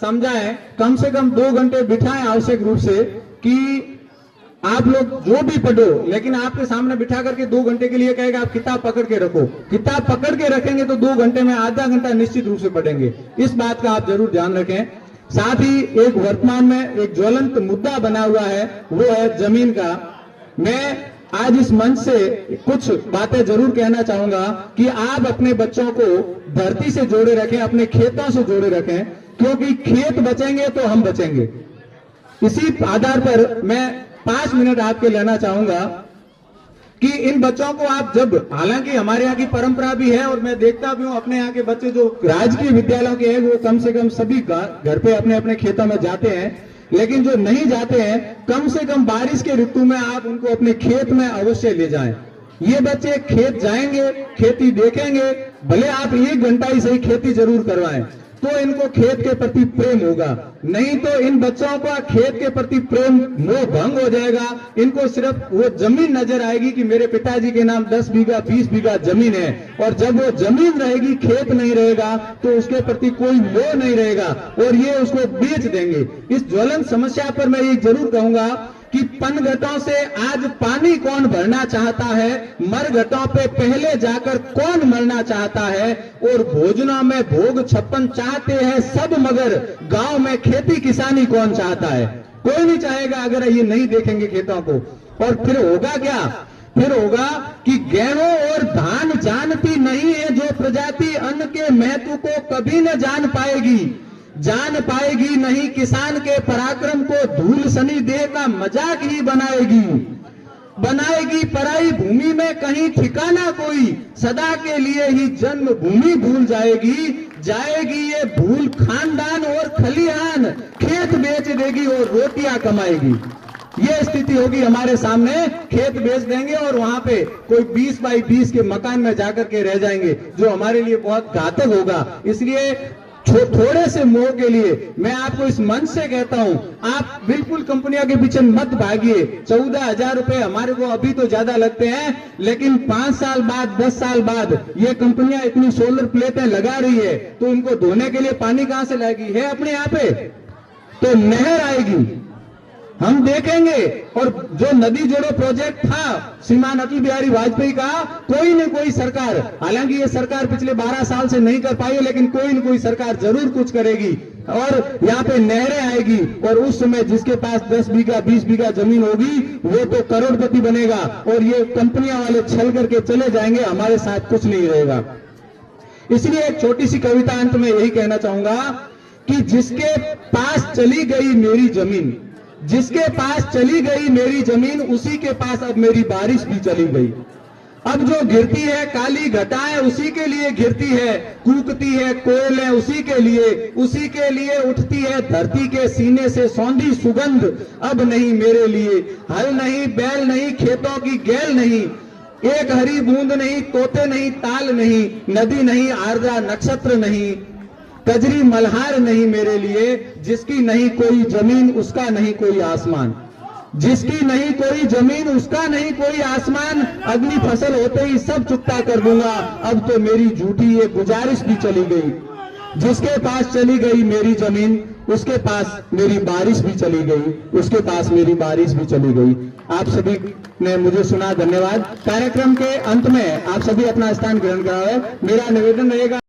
समझाएं, कम से कम 2 घंटे बिठाएं आवश्यक रूप से कि आप लोग जो भी पढ़ो, लेकिन आपके सामने बिठा करके 2 घंटे के लिए कहेगा आप किताब पकड़ के रखो। किताब पकड़ के रखेंगे तो 2 घंटे में आधा घंटा निश्चित रूप से पढ़ेंगे। इस बात का आप जरूर ध्यान रखें। साथ ही एक वर्तमान में एक ज्वलंत मुद्दा बना हुआ है, वो है जमीन का। मैं आज इस मंच से कुछ बातें जरूर कहना चाहूंगा कि आप अपने बच्चों को धरती से जोड़े रखें, अपने खेतों से जोड़े रखें, क्योंकि खेत बचेंगे तो हम बचेंगे। इसी आधार पर मैं 5 मिनट आपके लेना चाहूंगा कि इन बच्चों को आप जब, हालांकि हमारे यहाँ की परंपरा भी है और मैं देखता भी हूँ अपने यहाँ के बच्चे जो राजकीय विद्यालयों के हैं वो कम से कम सभी घर पे अपने अपने खेतों में जाते हैं, लेकिन जो नहीं जाते हैं कम से कम बारिश के ऋतु में आप उनको अपने खेत में अवश्य ले जाएं। ये बच्चे खेत जाएंगे, खेती देखेंगे, भले आप 1 घंटा ही सही खेती जरूर करवाएं, तो इनको खेत के प्रति प्रेम होगा। नहीं तो इन बच्चों का खेत के प्रति प्रेम मोह भंग हो जाएगा। इनको सिर्फ वो जमीन नजर आएगी कि मेरे पिताजी के नाम 10 बीघा 20 बीघा जमीन है, और जब वो जमीन रहेगी, खेत नहीं रहेगा, तो उसके प्रति कोई मोह नहीं रहेगा और ये उसको बेच देंगे। इस ज्वलंत समस्या पर मैं ये जरूर कहूंगा कि पनघटों से आज पानी कौन भरना चाहता है, मरघटों पे पहले जाकर कौन मरना चाहता है, और भोजनों में भोग 56 चाहते हैं सब, मगर गांव में खेती किसानी कौन चाहता है? कोई नहीं चाहेगा अगर ये नहीं देखेंगे खेतों को। और फिर होगा क्या? फिर होगा कि गेहूं और धान जानती नहीं है जो प्रजाति अन्न के महत्व को कभी न जान पाएगी नहीं, किसान के पराक्रम को धूल सनी देह का मजाक ही बनाएगी पराई भूमि में कहीं ठिकाना कोई, सदा के लिए ही जन्म भूमि भूल जाएगी ये भूल खानदान और खलिहान, खेत बेच देगी और रोटियां कमाएगी। ये स्थिति होगी हमारे सामने, खेत बेच देंगे और वहां पे कोई 20 बाई 20 के मकान में जाकर के रह जाएंगे, जो हमारे लिए बहुत घातक होगा। इसलिए थोड़े से मोह के लिए मैं आपको इस मंच से कहता हूं, आप बिल्कुल कंपनियों के पीछे मत भागिए। 14,000 रुपए हमारे को अभी तो ज्यादा लगते हैं, लेकिन 5 साल बाद 10 साल बाद ये कंपनियां इतनी सोलर प्लेटें लगा रही है, तो इनको धोने के लिए पानी कहां से लाएगी? है अपने यहाँ पे तो नहर आएगी, हम देखेंगे। और जो नदी जोड़ो प्रोजेक्ट था श्रीमान अटल बिहारी वाजपेयी का, कोई न कोई सरकार, हालांकि ये सरकार पिछले 12 साल से नहीं कर पाई है, लेकिन कोई न कोई सरकार जरूर कुछ करेगी और यहाँ पे नहरें आएगी, और उस समय जिसके पास 10 बीघा 20 बीघा जमीन होगी वो तो करोड़पति बनेगा, और ये कंपनियां वाले छल करके चले जाएंगे, हमारे साथ कुछ नहीं रहेगा। इसलिए एक छोटी सी कविता अंत में यही कहना चाहूंगा कि जिसके पास चली गई मेरी जमीन, जिसके पास चली गई मेरी जमीन, उसी के पास अब मेरी बारिश भी चली गई। अब जो गिरती है काली घटाएं उसी के लिए गिरती है, कूकती है कोयलें उसी के लिए उठती है धरती के सीने से सौंधी सुगंध। अब नहीं मेरे लिए हल नहीं, बैल नहीं, खेतों की गैल नहीं, एक हरी बूंद नहीं, तोते नहीं, ताल नहीं, नदी नहीं, आर्द्रा नक्षत्र नहीं, कजरी मल्हार नहीं मेरे लिए। जिसकी नहीं कोई जमीन उसका नहीं कोई आसमान, जिसकी नहीं कोई जमीन उसका नहीं कोई आसमान, अगली फसल होते ही सब चुकता कर दूंगा। अब तो मेरी झूठी ये गुजारिश भी चली गई, जिसके पास चली गई मेरी जमीन उसके पास मेरी बारिश भी चली गई, उसके पास मेरी बारिश भी चली गई। आप सभी ने मुझे सुना, धन्यवाद। कार्यक्रम के अंत में आप सभी अपना स्थान ग्रहण कराएं। मेरा निवेदन रहेगा